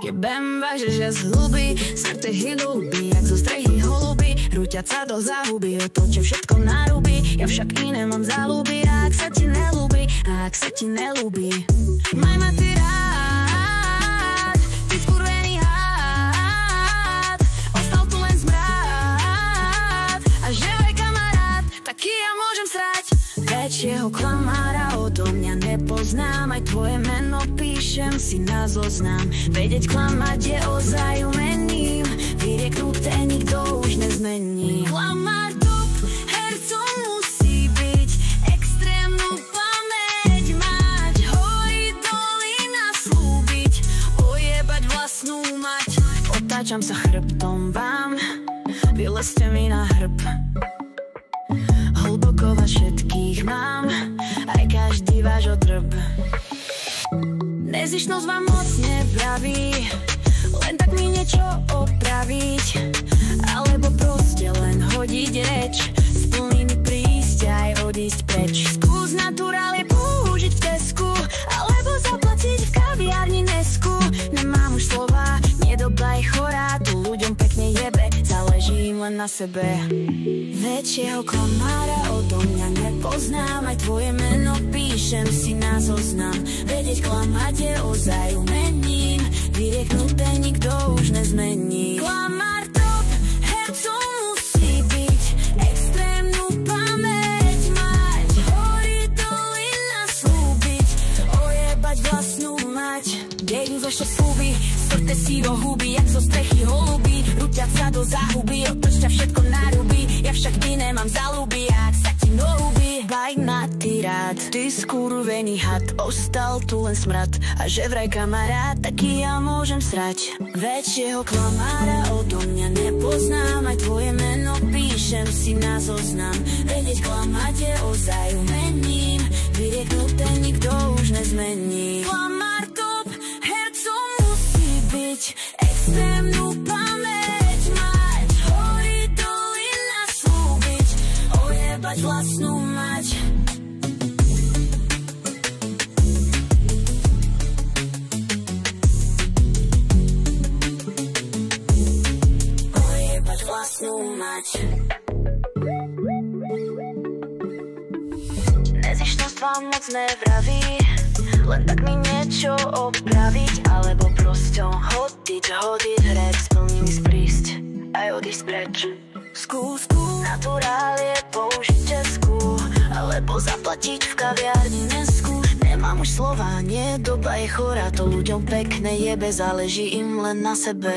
Jebem váže, že zhlubí sa ty ľúbi, jak zo strehy holuby, rúťať sa do záhuby, otočím všetko na ruby. Ja však iné mám záľuby, a ak sa ti nelúbi, maj ma ty rád, ty skurvený hád, ostal tu len smrád, a že aj kamarát, taký ja môžem srať. Väčšieho klamára odo mňa nepoznám, aj tvoje meno píšem si na zoznam. Vedieť klamať je ozaj umením, vyrieknuté nikto už nezmení. Klamár top, hercom musí byť, extrémnu pamäť mať, hory doly naslúbiť, ojebať vlastnú mať. Otáčam sa chrbtom vám, vylezte mi na hrb. Hlboko vás všetkých mám, aj každý váš odrb. Nezištnosť vám moc nepraví, len tak mi niečo opraviť, alebo proste len hodiť reč, s plnými prísť aj odísť preč. Skús naturálie použiť v Tesku, alebo zaplatiť v kaviarni Nesku. Nemám už slova, nedoba je chorá, tu ľuďom pekne jebe, záleží im len na sebe. Väčšieho klamára odo mňa nepoznám, aj tvoje meno píšem si na zoznam. Vedieť klamať je ozaj umením, vyrieknuté nikto už nezmení. Klamár top, hercom musí byť, extrémnu pamäť mať, hory doly naslúbiť, ojebať vlastnú mať. Dejú vaše súby, strte si do huby, jak zo strechy holuby, rúťať sa do záhuby, otočťa všetko na ruby. Ja však iné mám záľuby, ak sa ti nohúbi, baj ma ty rád, ty skurvený had, ostal tu len smrad, a že vraj kamarát, taký ja môžem srať. Väčšieho klamára odo mňa nepoznám, aj tvoje meno píšem si na zoznam. Vedieť klamať je ozaj umením, vyrieknuté nikto už nezmení. Klamár top, hercom musí byť, extrémnu pamäť mať, hory doly naslúbiť, ojebať vlastnú mať. Ojebať vlastnú mať. Nezištnosť vám moc nevraví, len tak mi niečo opraviť, alebo proste hodiť hreď, s plnými sprísť aj odísť preč. Skús naturálie použiť Česku, alebo zaplatiť v kaviarni Nesku. Nemám už slova, nie, doba je chorá, to ľuďom pekne jebe, záleží im len na sebe.